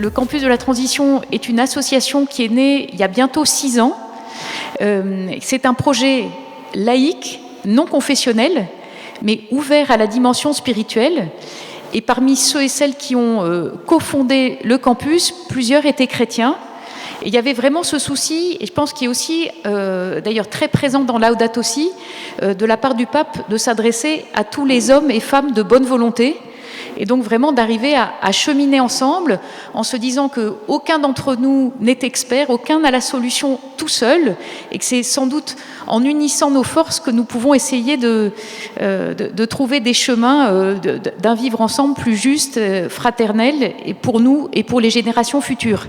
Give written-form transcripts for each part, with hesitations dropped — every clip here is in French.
le Campus de la Transition est une association qui est née il y a bientôt 6 ans. C'est un projet laïque, non confessionnel, mais ouvert à la dimension spirituelle. Et parmi ceux et celles qui ont cofondé le campus, plusieurs étaient chrétiens. Et il y avait vraiment ce souci, et je pense qu'il est aussi d'ailleurs très présent dans Laudato Si, de la part du pape, de s'adresser à tous les hommes et femmes de bonne volonté, et donc vraiment d'arriver à cheminer ensemble en se disant qu'aucun d'entre nous n'est expert, aucun n'a la solution tout seul, et que c'est sans doute en unissant nos forces que nous pouvons essayer de trouver des chemins d'un vivre ensemble plus juste, fraternel, et pour nous et pour les générations futures.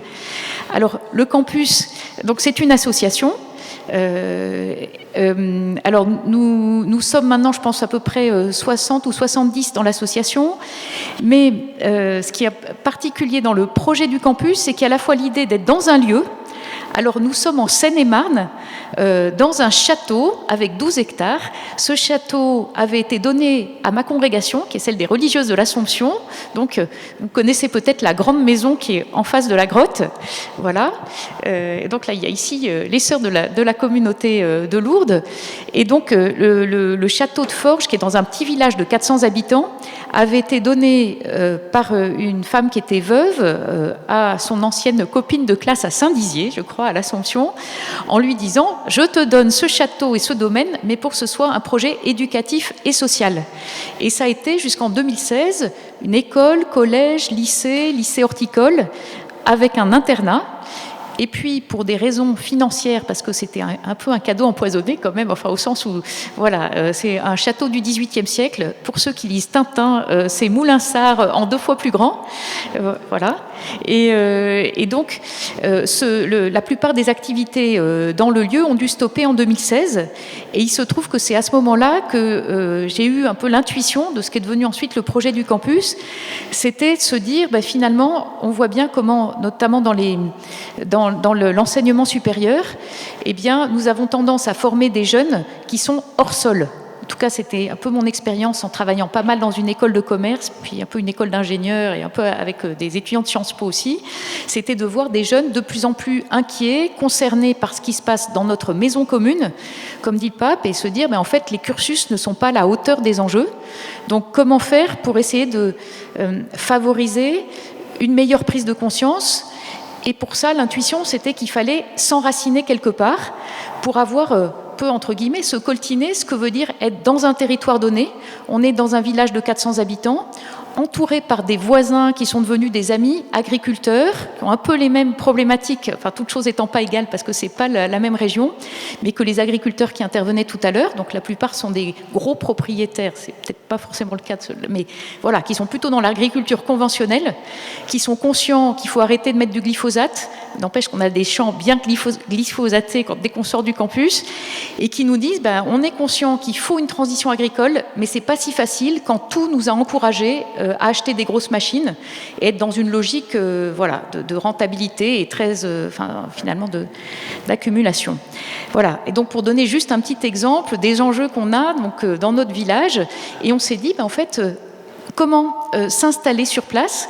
Alors, le campus, donc c'est une association. Alors, nous sommes maintenant, je pense, à peu près 60 ou 70 dans l'association. Mais ce qui est particulier dans le projet du campus, c'est qu'il y a à la fois l'idée d'être dans un lieu. Alors, nous sommes en Seine-et-Marne, dans un château avec 12 hectares. Ce château avait été donné à ma congrégation, qui est celle des religieuses de l'Assomption. Donc, vous connaissez peut-être la grande maison qui est en face de la grotte. Voilà. Donc là, il y a ici les sœurs de la communauté de Lourdes. Et donc, le château de Forges, qui est dans un petit village de 400 habitants, avait été donné par une femme qui était veuve à son ancienne copine de classe à Saint-Dizier, je crois, à l'Assomption, en lui disant « Je te donne ce château et ce domaine, mais pour que ce soit un projet éducatif et social ». Et ça a été, jusqu'en 2016, une école, collège, lycée horticole, avec un internat. Et puis, pour des raisons financières, parce que c'était un peu un cadeau empoisonné quand même, enfin au sens où, voilà, c'est un château du XVIIIe siècle. Pour ceux qui lisent Tintin, c'est Moulinsart en 2 fois plus grand. Voilà. Et donc, la plupart des activités dans le lieu ont dû stopper en 2016. Et il se trouve que c'est à ce moment-là que j'ai eu un peu l'intuition de ce qui est devenu ensuite le projet du campus. C'était de se dire, finalement, on voit bien comment, notamment dans l'enseignement supérieur, eh bien, nous avons tendance à former des jeunes qui sont hors sol. En tout cas, c'était un peu mon expérience en travaillant pas mal dans une école de commerce, puis un peu une école d'ingénieurs et un peu avec des étudiants de Sciences Po aussi. C'était de voir des jeunes de plus en plus inquiets, concernés par ce qui se passe dans notre maison commune, comme dit le pape, et se dire, en fait, les cursus ne sont pas à la hauteur des enjeux. Donc, comment faire pour essayer de favoriser une meilleure prise de conscience? Et pour ça, l'intuition, c'était qu'il fallait s'enraciner quelque part pour avoir peu, entre guillemets, se coltiner ce que veut dire être dans un territoire donné. On est dans un village de 400 habitants, entouré par des voisins qui sont devenus des amis agriculteurs, qui ont un peu les mêmes problématiques, enfin toutes choses étant pas égales parce que c'est pas la même région, mais que les agriculteurs qui intervenaient tout à l'heure, donc la plupart sont des gros propriétaires, c'est peut-être pas forcément le cas, mais voilà, qui sont plutôt dans l'agriculture conventionnelle, qui sont conscients qu'il faut arrêter de mettre du glyphosate, n'empêche qu'on a des champs bien glyphosatés dès qu'on sort du campus, et qui nous disent, on est conscient qu'il faut une transition agricole, mais c'est pas si facile quand tout nous a encouragés à acheter des grosses machines et être dans une logique de rentabilité et très finalement d'accumulation. Voilà. Et donc pour donner juste un petit exemple des enjeux qu'on a donc, dans notre village, et on s'est dit en fait comment s'installer sur place.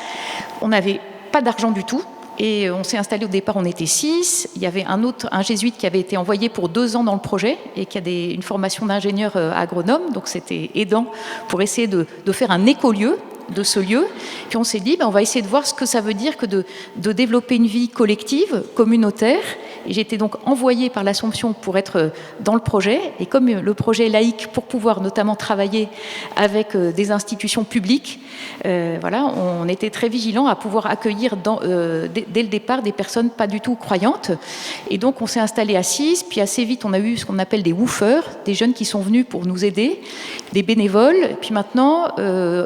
On n'avait pas d'argent du tout. Et on s'est installé au départ, on était 6. Il y avait un jésuite qui avait été envoyé pour 2 ans dans le projet et qui a une formation d'ingénieur agronome. Donc c'était aidant pour essayer de faire un écolieu de ce lieu. Puis on s'est dit, on va essayer de voir ce que ça veut dire que de développer une vie collective, communautaire. Et j'ai été donc envoyée par l'Assomption pour être dans le projet. Et comme le projet est laïque, pour pouvoir notamment travailler avec des institutions publiques, on était très vigilants à pouvoir accueillir dès le départ des personnes pas du tout croyantes. Et donc on s'est installé à 6, puis assez vite on a eu ce qu'on appelle des woofers, des jeunes qui sont venus pour nous aider, des bénévoles. Et puis maintenant,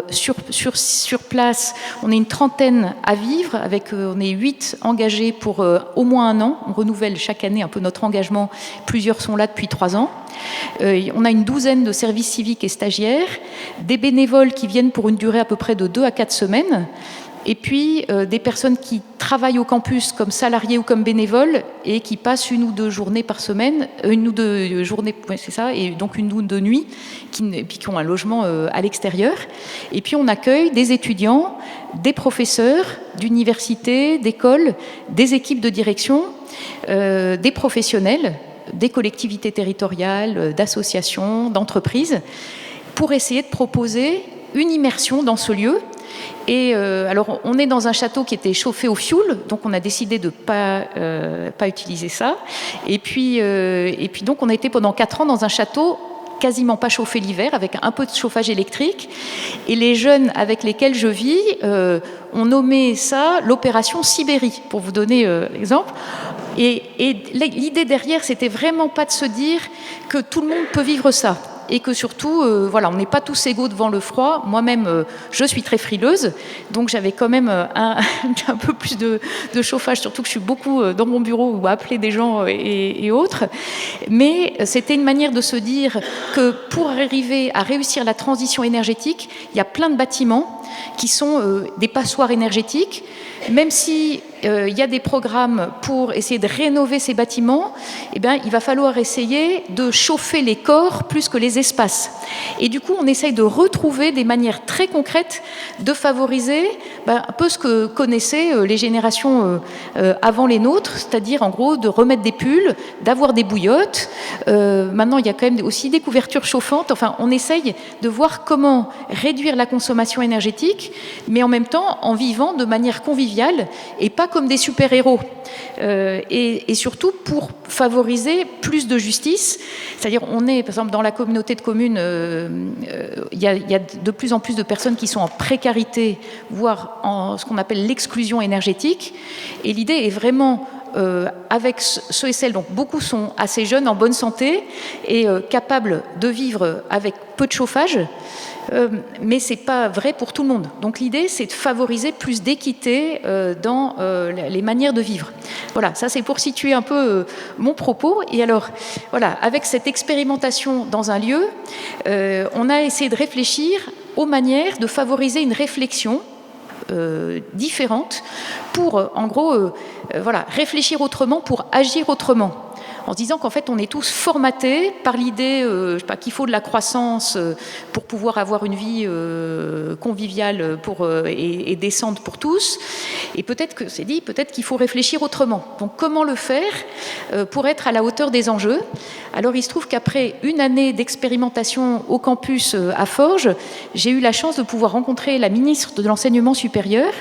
sur place, on est une trentaine à vivre, on est 8 engagés pour au moins 1 an. On renouvelle chaque année un peu notre engagement. Plusieurs sont là depuis 3 ans. On a une 12aine de services civiques et stagiaires, des bénévoles qui viennent pour une durée à peu près de 2 à 4 semaines. Et puis des personnes qui travaillent au campus comme salariés ou comme bénévoles et qui passent 1 ou 2 journées par semaine, 1 ou 2 journées, c'est ça, et donc 1 ou 2 nuits, puis qui ont un logement à l'extérieur. Et puis on accueille des étudiants, des professeurs d'universités, d'écoles, des équipes de direction, des professionnels, des collectivités territoriales, d'associations, d'entreprises, pour essayer de proposer une immersion dans ce lieu. Et alors, on est dans un château qui était chauffé au fioul, donc on a décidé de pas utiliser ça. Et puis donc, on a été pendant 4 ans dans un château quasiment pas chauffé l'hiver, avec un peu de chauffage électrique. Et les jeunes avec lesquels je vis ont nommé ça l'opération Sibérie, pour vous donner l'exemple. Et l'idée derrière, c'était vraiment pas de se dire que tout le monde peut vivre ça. Et que surtout, voilà, on n'est pas tous égaux devant le froid. Moi-même, je suis très frileuse, donc j'avais quand même un peu plus de chauffage, surtout que je suis beaucoup dans mon bureau ou à appeler des gens et autres. Mais c'était une manière de se dire que pour arriver à réussir la transition énergétique, il y a plein de bâtiments qui sont des passoires énergétiques. Même si il y a des programmes pour essayer de rénover ces bâtiments, eh bien, il va falloir essayer de chauffer les corps plus que les espaces. Et du coup, on essaye de retrouver des manières très concrètes de favoriser un peu ce que connaissaient les générations avant les nôtres, c'est-à-dire en gros de remettre des pulls, d'avoir des bouillottes. Maintenant, il y a quand même aussi des couvertures chauffantes. Enfin, on essaye de voir comment réduire la consommation énergétique, mais en même temps en vivant de manière conviviale et pas comme des super-héros. Et surtout pour favoriser plus de justice. C'est-à-dire, on est, par exemple, dans la communauté de communes, il y a de plus en plus de personnes qui sont en précarité, voire en ce qu'on appelle l'exclusion énergétique. Et l'idée est vraiment, avec ceux et celles, donc beaucoup sont assez jeunes, en bonne santé, et capables de vivre avec peu de chauffage, mais ce n'est pas vrai pour tout le monde. Donc l'idée, c'est de favoriser plus d'équité dans les manières de vivre. Voilà, ça c'est pour situer un peu mon propos. Et alors, voilà, avec cette expérimentation dans un lieu, on a essayé de réfléchir aux manières de favoriser une réflexion différente pour, en gros, voilà, réfléchir autrement pour agir autrement. En se disant qu'en fait, on est tous formatés par l'idée qu'il faut de la croissance pour pouvoir avoir une vie conviviale et décente pour tous. Et peut-être que c'est dit, peut-être qu'il faut réfléchir autrement. Donc, comment le faire pour être à la hauteur des enjeux? Alors, il se trouve qu'après une année d'expérimentation au campus à Forges, j'ai eu la chance de pouvoir rencontrer la ministre de l'Enseignement supérieur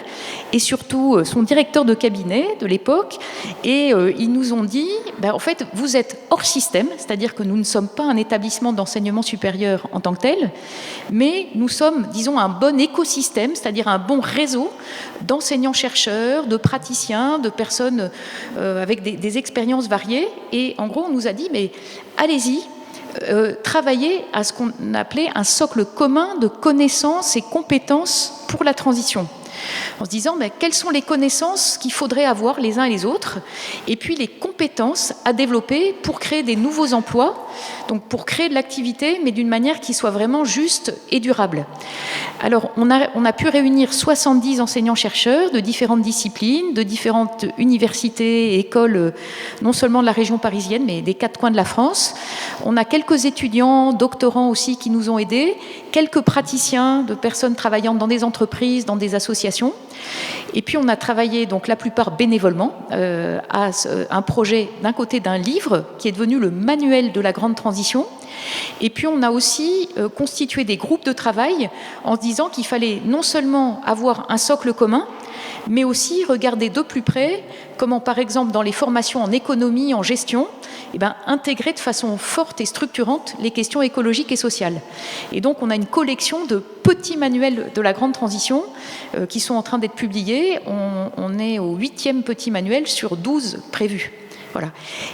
et surtout son directeur de cabinet de l'époque. Et ils nous ont dit, en fait, vous êtes hors système, c'est-à-dire que nous ne sommes pas un établissement d'enseignement supérieur en tant que tel, mais nous sommes, disons, un bon écosystème, c'est-à-dire un bon réseau d'enseignants-chercheurs, de praticiens, de personnes avec des expériences variées. Et en gros, on nous a dit, mais allez-y, travaillez à ce qu'on appelait un socle commun de connaissances et compétences pour la transition. En se disant quelles sont les connaissances qu'il faudrait avoir les uns et les autres, et puis les compétences à développer pour créer des nouveaux emplois, donc pour créer de l'activité, mais d'une manière qui soit vraiment juste et durable. Alors, on a pu réunir 70 enseignants-chercheurs de différentes disciplines, de différentes universités et écoles, non seulement de la région parisienne, mais des 4 coins de la France. On a quelques étudiants, doctorants aussi, qui nous ont aidés, quelques praticiens de personnes travaillant dans des entreprises, dans des associations. Et puis on a travaillé, donc la plupart bénévolement, à un projet d'un côté d'un livre qui est devenu le manuel de la grande transition. Et puis on a aussi constitué des groupes de travail en se disant qu'il fallait non seulement avoir un socle commun, mais aussi regarder de plus près comment, par exemple, dans les formations en économie, en gestion, intégrer de façon forte et structurante les questions écologiques et sociales. Et donc, on a une collection de petits manuels de la grande transition qui sont en train d'être publiés. On est au 8e petit manuel sur 12 prévus. Voilà.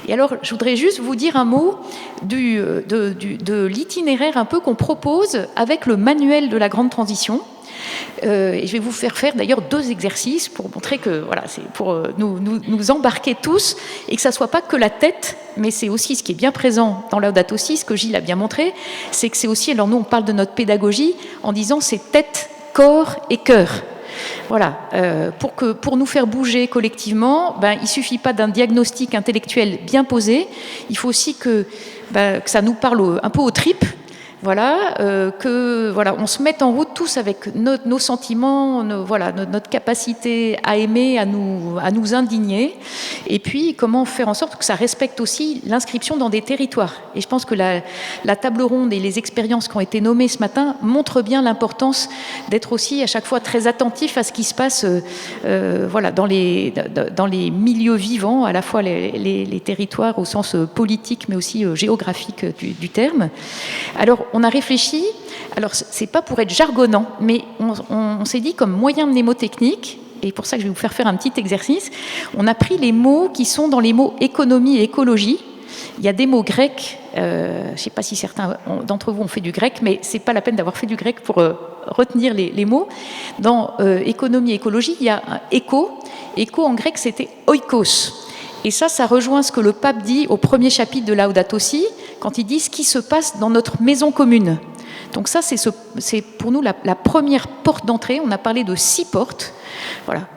Et alors, je voudrais juste vous dire un mot de l'itinéraire un peu qu'on propose avec le manuel de la grande transition. Et je vais vous faire d'ailleurs 2 exercices pour montrer que voilà, c'est pour nous embarquer tous et que ça ne soit pas que la tête, mais c'est aussi ce qui est bien présent dans Laudato Si, ce que Gilles a bien montré, c'est que c'est aussi, alors nous on parle de notre pédagogie en disant c'est tête, corps et cœur. Voilà, pour nous faire bouger collectivement, il ne suffit pas d'un diagnostic intellectuel bien posé, il faut aussi que ça nous parle un peu aux tripes. Voilà, on se mette en route tous avec nos sentiments, notre capacité à aimer, à nous indigner, et puis comment faire en sorte que ça respecte aussi l'inscription dans des territoires. Et je pense que la table ronde et les expériences qui ont été nommées ce matin montrent bien l'importance d'être aussi à chaque fois très attentif à ce qui se passe dans les milieux vivants, à la fois les territoires au sens politique mais aussi géographique du terme. Alors on a réfléchi, alors c'est pas pour être jargonnant, mais on s'est dit comme moyen mnémotechnique, et pour ça que je vais vous faire un petit exercice, on a pris les mots qui sont dans les mots économie et écologie. Il y a des mots grecs, je ne sais pas si certains d'entre vous ont fait du grec, mais c'est pas la peine d'avoir fait du grec pour retenir les mots. Dans économie et écologie, il y a un éco. Éco en grec, c'était oikos. Et ça rejoint ce que le pape dit au premier chapitre de Laudato Si, quand il dit ce qui se passe dans notre maison commune. Donc ça, c'est pour nous la première porte d'entrée. On a parlé de 6 portes. Voilà.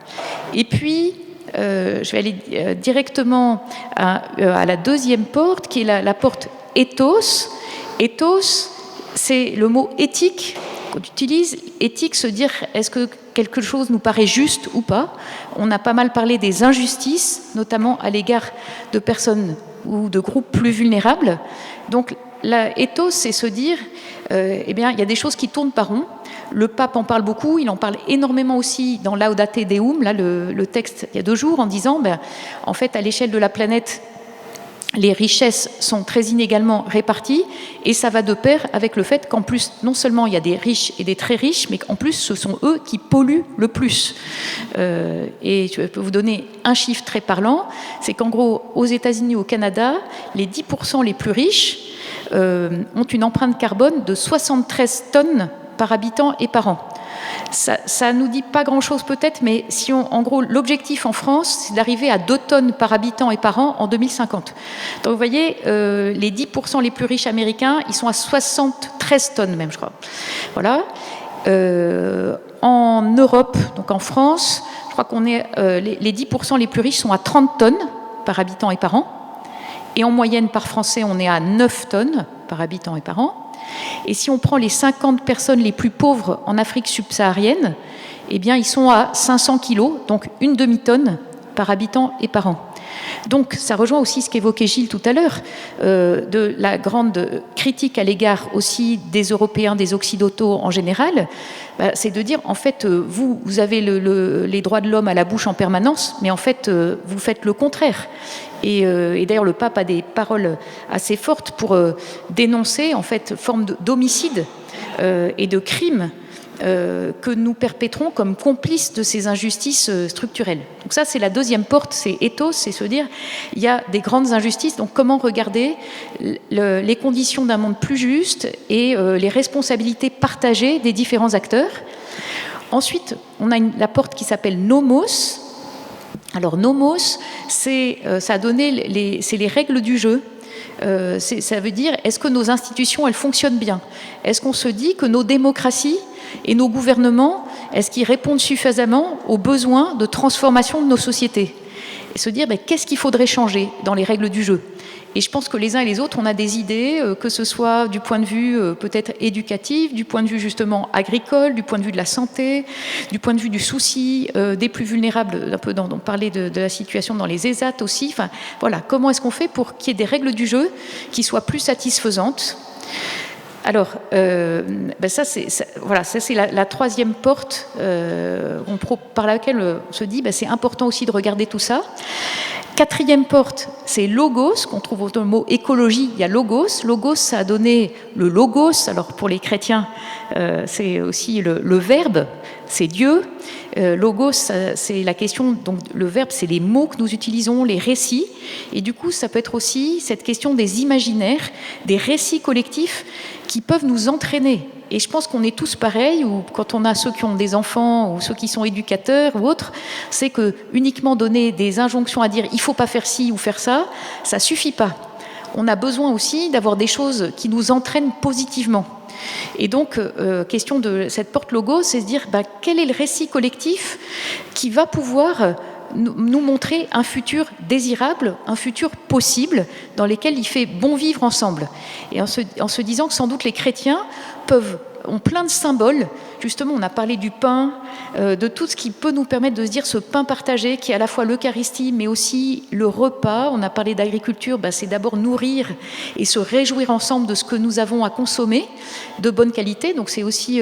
Et puis, je vais aller directement à la deuxième porte, qui est la porte ethos. Ethos, c'est le mot éthique qu'on utilise. Éthique, se dire est-ce que quelque chose nous paraît juste ou pas. On a pas mal parlé des injustices, notamment à l'égard de personnes ou de groupes plus vulnérables. Donc, l'éthos, c'est se dire, il y a des choses qui tournent par rond. Le pape en parle beaucoup, il en parle énormément aussi dans Laudate Deum, là, le texte il y a 2 jours, en disant, en fait, à l'échelle de la planète, les richesses sont très inégalement réparties, et ça va de pair avec le fait qu'en plus, non seulement il y a des riches et des très riches, mais qu'en plus, ce sont eux qui polluent le plus. Et je peux vous donner un chiffre très parlant, c'est qu'en gros, aux États-Unis, au Canada, les 10% les plus riches ont une empreinte carbone de 73 tonnes par habitant et par an. Ça nous dit pas grand-chose peut-être, mais si en gros, l'objectif en France, c'est d'arriver à 2 tonnes par habitant et par an en 2050. Donc vous voyez, les 10% les plus riches américains, ils sont à 73 tonnes même, je crois. Voilà. En Europe, donc en France, je crois qu'on est les 10% les plus riches sont à 30 tonnes par habitant et par an. Et en moyenne, par Français, on est à 9 tonnes par habitant et par an. Et si on prend les 50 personnes les plus pauvres en Afrique subsaharienne, eh bien, ils sont à 500 kilos, donc une demi-tonne par habitant et par an. Donc, ça rejoint aussi ce qu'évoquait Gilles tout à l'heure, de la grande critique à l'égard aussi des Européens, des Occidentaux en général. C'est de dire, en fait, vous avez les droits de l'homme à la bouche en permanence, mais en fait, vous faites le contraire. Et d'ailleurs, le pape a des paroles assez fortes pour dénoncer, en fait, forme d'homicide et de crime que nous perpétrons comme complices de ces injustices structurelles. Donc ça, c'est la deuxième porte, c'est ethos, c'est se dire, il y a des grandes injustices, donc comment regarder les conditions d'un monde plus juste et les responsabilités partagées des différents acteurs. Ensuite, on a la porte qui s'appelle nomos. Alors nomos, ça a donné c'est les règles du jeu. Ça veut dire, est-ce que nos institutions, elles fonctionnent bien? Est-ce qu'on se dit que nos démocraties et nos gouvernements, est-ce qu'ils répondent suffisamment aux besoins de transformation de nos sociétés? Et se dire, qu'est-ce qu'il faudrait changer dans les règles du jeu? Et je pense que les uns et les autres, on a des idées, que ce soit du point de vue peut-être éducatif, du point de vue justement agricole, du point de vue de la santé, du point de vue du souci des plus vulnérables, un peu on parlait de la situation dans les ESAT aussi. Enfin, voilà, comment est-ce qu'on fait pour qu'il y ait des règles du jeu qui soient plus satisfaisantes? Alors, ça c'est la troisième porte par laquelle on se dit c'est important aussi de regarder tout ça. Quatrième porte, c'est logos, qu'on trouve au mot écologie, il y a logos. Logos, ça a donné le logos. Alors pour les chrétiens, c'est aussi le verbe, c'est Dieu. Logos, c'est la question, donc le verbe, c'est les mots que nous utilisons, les récits. Et du coup, ça peut être aussi cette question des imaginaires, des récits collectifs qui peuvent nous entraîner. Et je pense qu'on est tous pareils, ou quand on a ceux qui ont des enfants, ou ceux qui sont éducateurs, ou autres, c'est que uniquement donner des injonctions à dire « il ne faut pas faire ci ou faire ça », ça ne suffit pas. On a besoin aussi d'avoir des choses qui nous entraînent positivement. Et donc, question de cette porte logo, c'est se dire quel est le récit collectif qui va pouvoir nous montrer un futur désirable, un futur possible, dans lequel il fait bon vivre ensemble. Et en se disant que sans doute les chrétiens ont plein de symboles. Justement, on a parlé du pain, de tout ce qui peut nous permettre de se dire ce pain partagé, qui est à la fois l'Eucharistie, mais aussi le repas. On a parlé d'agriculture, c'est d'abord nourrir et se réjouir ensemble de ce que nous avons à consommer de bonne qualité. Donc c'est aussi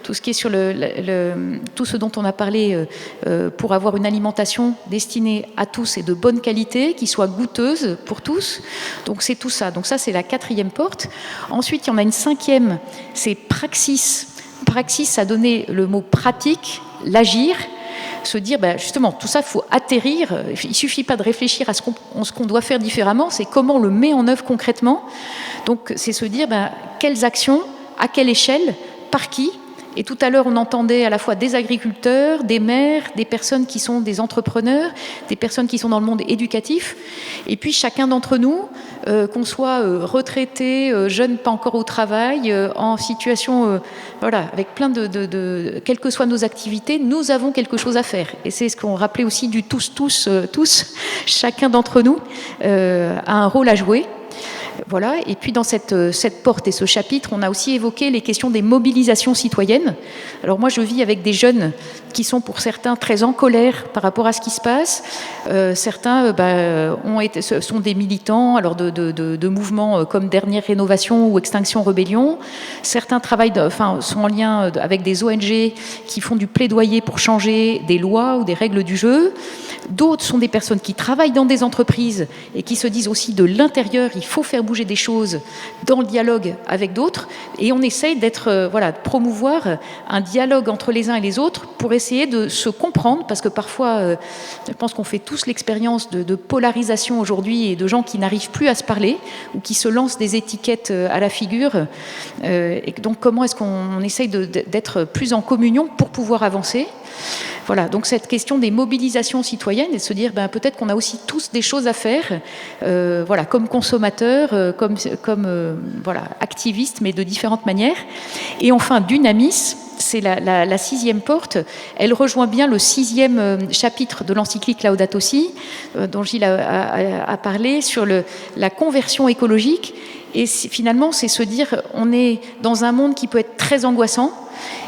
tout ce qui est sur tout ce dont on a parlé pour avoir une alimentation destinée à tous et de bonne qualité, qui soit goûteuse pour tous. Donc c'est tout ça. Donc ça, c'est la 4e porte. Ensuite, il y en a une 5e, c'est praxis. Praxis, ça a donné le mot pratique, l'agir, se dire, justement, tout ça, il faut atterrir. Il ne suffit pas de réfléchir à ce qu'on doit faire différemment, c'est comment on le met en œuvre concrètement. Donc, c'est se dire, quelles actions, à quelle échelle, par qui. Et tout à l'heure, on entendait à la fois des agriculteurs, des maires, des personnes qui sont des entrepreneurs, des personnes qui sont dans le monde éducatif. Et puis, chacun d'entre nous, qu'on soit retraité, jeune, pas encore au travail, en situation, avec plein quelles que soient nos activités, nous avons quelque chose à faire. Et c'est ce qu'on rappelait aussi du tous. Chacun d'entre nous a un rôle à jouer. Voilà. Et puis dans cette porte et ce chapitre, on a aussi évoqué les questions des mobilisations citoyennes. Alors moi, je vis avec des jeunes qui sont pour certains très en colère par rapport à ce qui se passe. Certains sont des militants alors de mouvements comme Dernière Rénovation ou Extinction Rebellion. Certains sont en lien avec des ONG qui font du plaidoyer pour changer des lois ou des règles du jeu. D'autres sont des personnes qui travaillent dans des entreprises et qui se disent aussi de l'intérieur, il faut faire bouger des choses dans le dialogue avec d'autres. Et on essaye de promouvoir un dialogue entre les uns et les autres pour essayer de se comprendre, parce que parfois, je pense qu'on fait tous l'expérience de polarisation aujourd'hui et de gens qui n'arrivent plus à se parler ou qui se lancent des étiquettes à la figure. Et donc, comment est-ce qu'on essaye d'être plus en communion pour pouvoir avancer ? Voilà, donc cette question des mobilisations citoyennes et de se dire peut-être qu'on a aussi tous des choses à faire, comme consommateurs, comme activistes, mais de différentes manières. Et enfin, Dunamis, c'est la 6e porte. Elle rejoint bien le 6e chapitre de l'encyclique Laudato Si, dont Gilles a parlé, sur la conversion écologique. Et finalement, c'est se dire, on est dans un monde qui peut être très angoissant.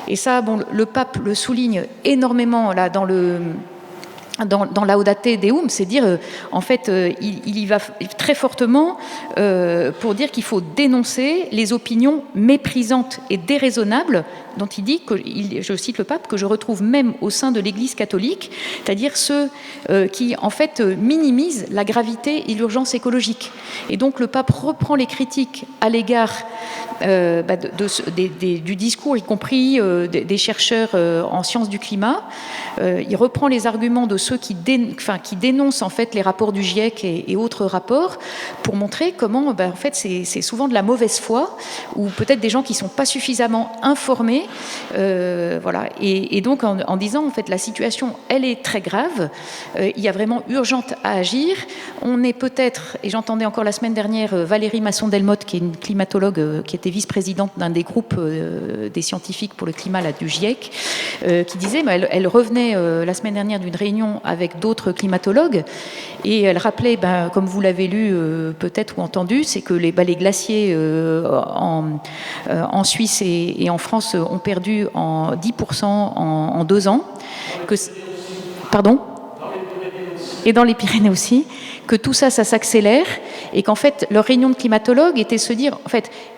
Et ça, le pape le souligne énormément là dans Laudate Deum, c'est dire, il y va très fortement pour dire qu'il faut dénoncer les opinions méprisantes et déraisonnables dont il dit, je cite le pape, que je retrouve même au sein de l'Église catholique, c'est-à-dire ceux qui, minimisent la gravité et l'urgence écologique. Et donc, le pape reprend les critiques à l'égard du discours, y compris des chercheurs en sciences du climat. Il reprend les arguments de ceux qui dénoncent les rapports du GIEC et autres rapports pour montrer comment c'est souvent de la mauvaise foi ou peut-être des gens qui ne sont pas suffisamment informés. Et donc en disant la situation elle est très grave, il y a vraiment urgente à agir. On est peut-être, et j'entendais encore la semaine dernière Valérie Masson-Delmotte, qui est une climatologue qui était vice-présidente d'un des groupes des scientifiques pour le climat du GIEC, qui disait, elle revenait la semaine dernière d'une réunion avec d'autres climatologues et elle rappelait, comme vous l'avez lu peut-être ou entendu, c'est que les glaciers en Suisse et en France ont perdu en 10% en 2 ans. Pardon ? Et dans les Pyrénées aussi, que tout ça s'accélère et qu'en fait, leur réunion de climatologues était de se dire,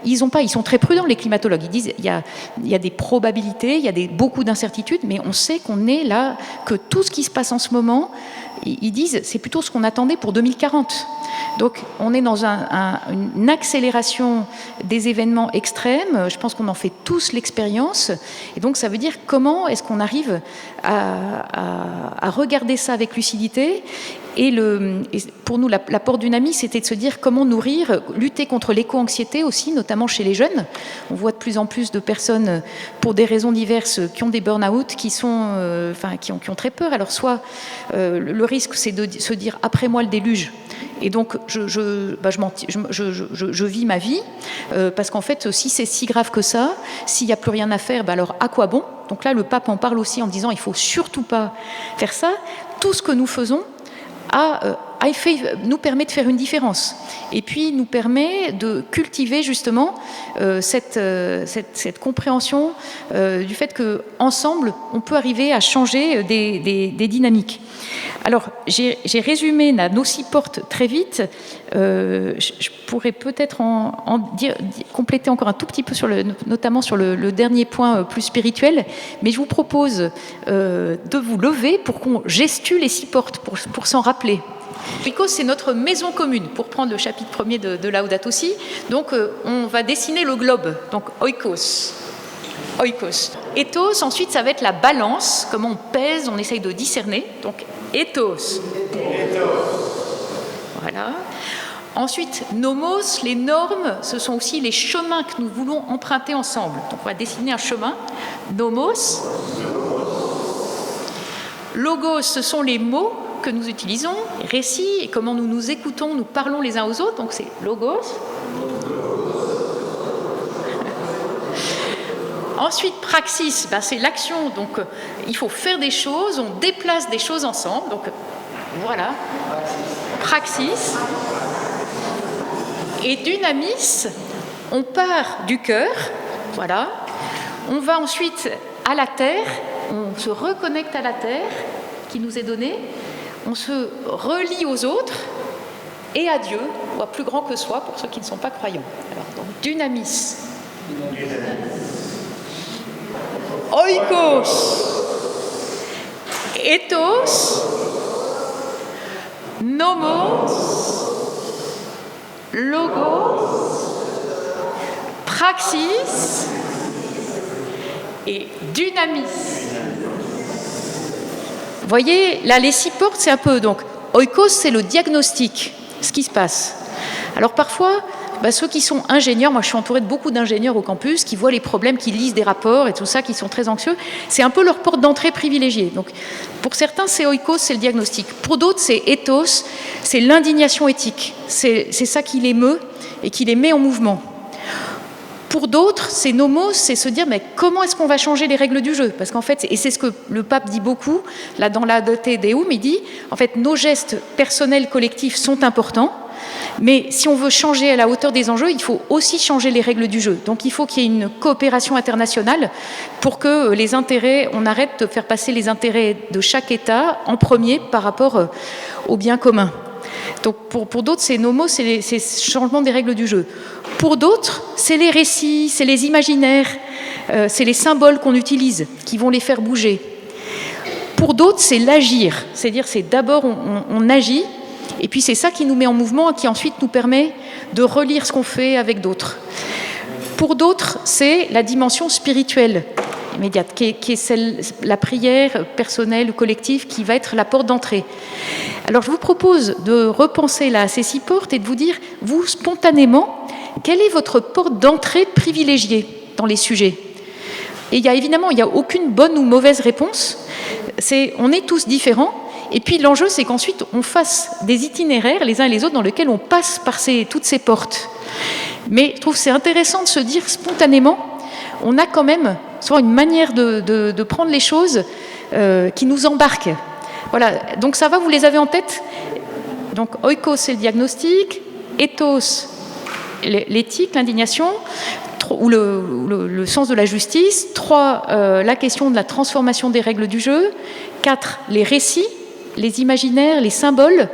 ils sont très prudents, les climatologues. Ils disent, il y a des probabilités, il y a beaucoup d'incertitudes, mais on sait qu'on est là, que tout ce qui se passe en ce moment, ils disent, c'est plutôt ce qu'on attendait pour 2040. Donc, on est dans une accélération des événements extrêmes. Je pense qu'on en fait tous l'expérience. Et donc, ça veut dire comment est-ce qu'on arrive à regarder ça avec lucidité. Et pour nous, l'apport Dunamis, c'était de se dire comment nourrir, lutter contre l'éco-anxiété aussi, notamment chez les jeunes. On voit de plus en plus de personnes, pour des raisons diverses, qui ont des burn-out, qui ont très peur. Alors, soit le risque, c'est de se dire après moi le déluge. Et donc, je vis ma vie, parce qu'en fait, si c'est si grave que ça, s'il n'y a plus rien à faire, alors à quoi bon? Donc là, le pape en parle aussi en disant, il ne faut surtout pas faire ça. Tout ce que nous faisons nous permet de faire une différence, et puis nous permet de cultiver justement cette compréhension du fait qu'ensemble, on peut arriver à changer des dynamiques. Alors, j'ai résumé nos 6 portes très vite. Je pourrais peut-être compléter encore un tout petit peu, notamment sur le dernier point plus spirituel, mais je vous propose de vous lever pour qu'on gestue les 6 portes, pour s'en rappeler. Oikos, c'est notre maison commune, pour prendre le chapitre 1er de Laudato Si. Donc, on va dessiner le globe. Donc, oikos. Oikos. Ethos, ensuite, ça va être la balance, comment on pèse, on essaye de discerner. Donc, ethos. Voilà. Ensuite, nomos, les normes, ce sont aussi les chemins que nous voulons emprunter ensemble. Donc, on va dessiner un chemin. Nomos. Logos, ce sont les mots que nous utilisons, récits, et comment nous nous écoutons, nous parlons les uns aux autres, donc c'est logos. Ensuite, praxis, c'est l'action, donc il faut faire des choses, on déplace des choses ensemble, donc voilà, praxis. Et dynamis, on part du cœur, voilà, on va ensuite à la terre, on se reconnecte à la terre qui nous est donnée, on se relie aux autres et à Dieu, ou à plus grand que soi pour ceux qui ne sont pas croyants. Alors, donc, dynamis. Oikos. Ethos. Nomos. Logos. Praxis. Et dynamis. Vous voyez, là, les 6 portes, c'est un peu... Donc, oikos, c'est le diagnostic, ce qui se passe. Alors, parfois, ceux qui sont ingénieurs, moi, je suis entourée de beaucoup d'ingénieurs au campus, qui voient les problèmes, qui lisent des rapports et tout ça, qui sont très anxieux. C'est un peu leur porte d'entrée privilégiée. Donc, pour certains, c'est oikos, c'est le diagnostic. Pour d'autres, c'est ethos, c'est l'indignation éthique. C'est ça qui les meut et qui les met en mouvement. Pour d'autres, c'est nomos, c'est se dire mais comment est-ce qu'on va changer les règles du jeu? Parce qu'en fait, et c'est ce que le pape dit beaucoup, là dans Laudate Deum, il dit en fait nos gestes personnels collectifs sont importants, mais si on veut changer à la hauteur des enjeux, il faut aussi changer les règles du jeu. Donc il faut qu'il y ait une coopération internationale pour que les intérêts, on arrête de faire passer les intérêts de chaque État en premier par rapport au bien commun. Donc pour d'autres, c'est nomos, c'est ce changement des règles du jeu. Pour d'autres, c'est les récits, c'est les imaginaires, c'est les symboles qu'on utilise qui vont les faire bouger. Pour d'autres, c'est l'agir, c'est-à-dire c'est d'abord on agit, et puis c'est ça qui nous met en mouvement et qui ensuite nous permet de relire ce qu'on fait avec d'autres. Pour d'autres, c'est la dimension spirituelle immédiate, qui est la prière personnelle ou collective, qui va être la porte d'entrée. Alors je vous propose de repenser là à ces 6 portes et de vous dire, vous, spontanément, quelle est votre porte d'entrée privilégiée dans les sujets? Et il n'y a aucune bonne ou mauvaise réponse. On est tous différents. Et puis l'enjeu, c'est qu'ensuite, on fasse des itinéraires, les uns et les autres, dans lesquels on passe par toutes ces portes. Mais je trouve que c'est intéressant de se dire spontanément, on a quand même soit une manière de prendre les choses qui nous embarque. Voilà, donc ça va, vous les avez en tête? Donc oikos, c'est le diagnostic, ethos, l'éthique, l'indignation, ou le sens de la justice. 3, la question de la transformation des règles du jeu. 4, les récits, les imaginaires, les symboles.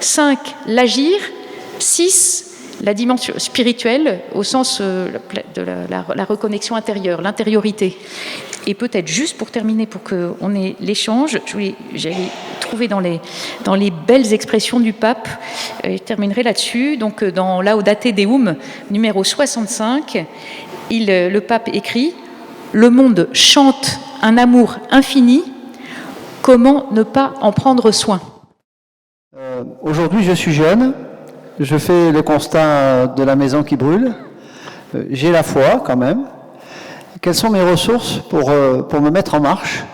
5, l'agir. 6, la dimension spirituelle, au sens de la reconnexion intérieure, l'intériorité. Et peut-être juste pour terminer, pour qu'on ait l'échange, j'avais trouvé dans les belles expressions du pape, je terminerai là-dessus. Donc dans Laudate Deum, numéro 65, le pape écrit « Le monde chante un amour infini, comment ne pas en prendre soin ?» Aujourd'hui, je suis jeune, je fais le constat de la maison qui brûle, j'ai la foi quand même. Quelles sont mes ressources pour me mettre en marche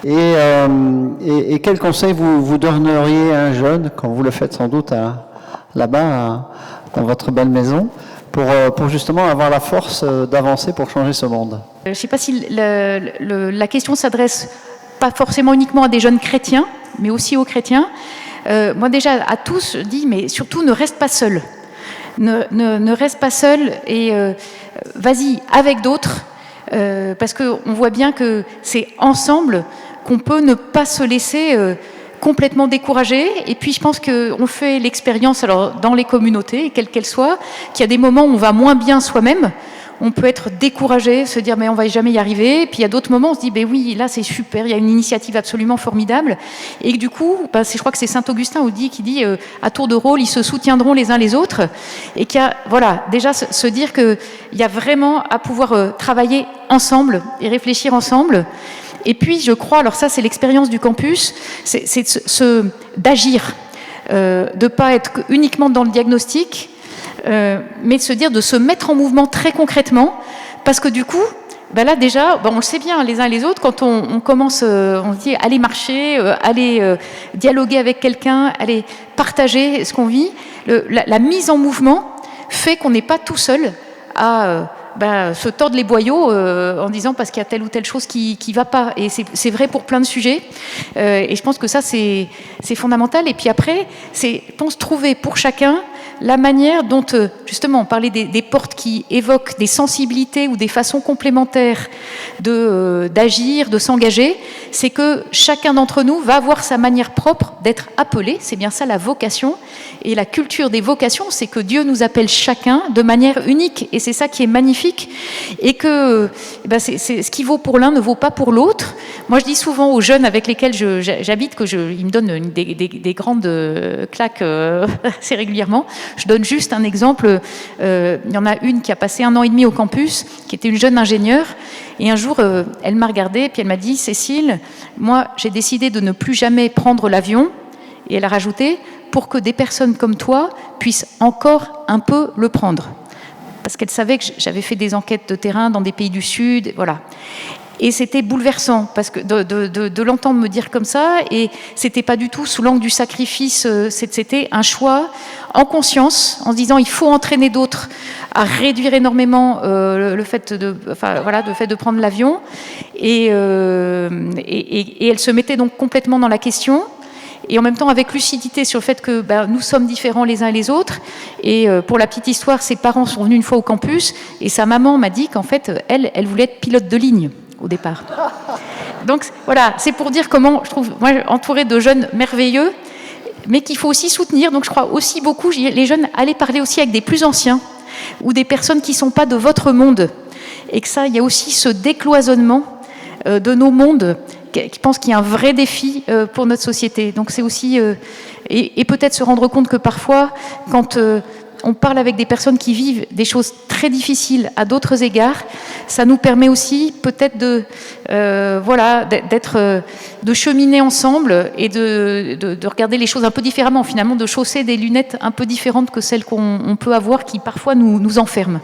et quels conseils vous donneriez à un jeune, quand vous le faites sans doute à là-bas, dans votre belle maison, pour justement avoir la force d'avancer pour changer ce monde? Je ne sais pas si la question s'adresse pas forcément uniquement à des jeunes chrétiens, mais aussi aux chrétiens. Moi déjà, à tous, je dis, mais surtout ne reste pas seul. Ne reste pas seul et vas-y avec d'autres, parce qu'on voit bien que c'est ensemble qu'on peut ne pas se laisser complètement découragé. Et puis je pense qu'on fait l'expérience, alors dans les communautés, quelles qu'elles soient, qu'il y a des moments où on va moins bien soi-même. On peut être découragé, se dire mais on va jamais y arriver. Et puis il y a d'autres moments où on se dit ben oui, là c'est super, il y a une initiative absolument formidable. Et que du coup, je crois que c'est Saint Augustin qui dit à tour de rôle, ils se soutiendront les uns les autres. Et qu'il y a, voilà, déjà se dire qu'il y a vraiment à pouvoir travailler ensemble et réfléchir ensemble. Et puis je crois, alors ça c'est l'expérience du campus, c'est d'agir, de ne pas être uniquement dans le diagnostic, mais de se dire de se mettre en mouvement très concrètement, parce que du coup, là déjà, on le sait bien les uns et les autres, quand on commence, on se dit aller marcher, aller dialoguer avec quelqu'un, aller partager ce qu'on vit, la mise en mouvement fait qu'on n'est pas tout seul à se tordre les boyaux en disant parce qu'il y a telle ou telle chose qui va pas. Et c'est vrai pour plein de sujets. Et je pense que ça, c'est fondamental. Et puis après, c'est, je pense, trouver pour chacun la manière dont, justement, on parlait des portes qui évoquent des sensibilités ou des façons complémentaires d'agir, de s'engager, c'est que chacun d'entre nous va avoir sa manière propre d'être appelé. C'est bien ça la vocation. Et la culture des vocations, c'est que Dieu nous appelle chacun de manière unique. Et c'est ça qui est magnifique. Et que c'est ce qui vaut pour l'un ne vaut pas pour l'autre. Moi, je dis souvent aux jeunes avec lesquels j'habite, ils me donnent des grandes claques assez régulièrement. Je donne juste un exemple. Il y en a une qui a passé 1 an et demi au campus, qui était une jeune ingénieure. Et un jour, elle m'a regardée, puis elle m'a dit « Cécile, moi, j'ai décidé de ne plus jamais prendre l'avion. » Et elle a rajouté « pour que des personnes comme toi puissent encore un peu le prendre. » Parce qu'elle savait que j'avais fait des enquêtes de terrain dans des pays du Sud, voilà. Et c'était bouleversant parce que de l'entendre me dire comme ça, et c'était pas du tout sous l'angle du sacrifice, c'était un choix en conscience, en se disant il faut entraîner d'autres à réduire énormément le fait de prendre l'avion, et elle se mettait donc complètement dans la question. Et en même temps avec lucidité sur le fait que nous sommes différents les uns et les autres. Et pour la petite histoire, ses parents sont venus une fois au campus et sa maman m'a dit qu'en fait, elle voulait être pilote de ligne au départ. Donc voilà, c'est pour dire comment je trouve, moi, entourée de jeunes merveilleux, mais qu'il faut aussi soutenir. Donc je crois aussi beaucoup, les jeunes, allez parler aussi avec des plus anciens ou des personnes qui ne sont pas de votre monde. Et que ça, il y a aussi ce décloisonnement de nos mondes. Je pense qu'il y a un vrai défi pour notre société. Donc c'est aussi, et peut-être se rendre compte que parfois, quand on parle avec des personnes qui vivent des choses très difficiles à d'autres égards, ça nous permet aussi peut-être de cheminer ensemble et de regarder les choses un peu différemment, finalement, de chausser des lunettes un peu différentes que celles qu'on peut avoir, qui parfois nous enferment.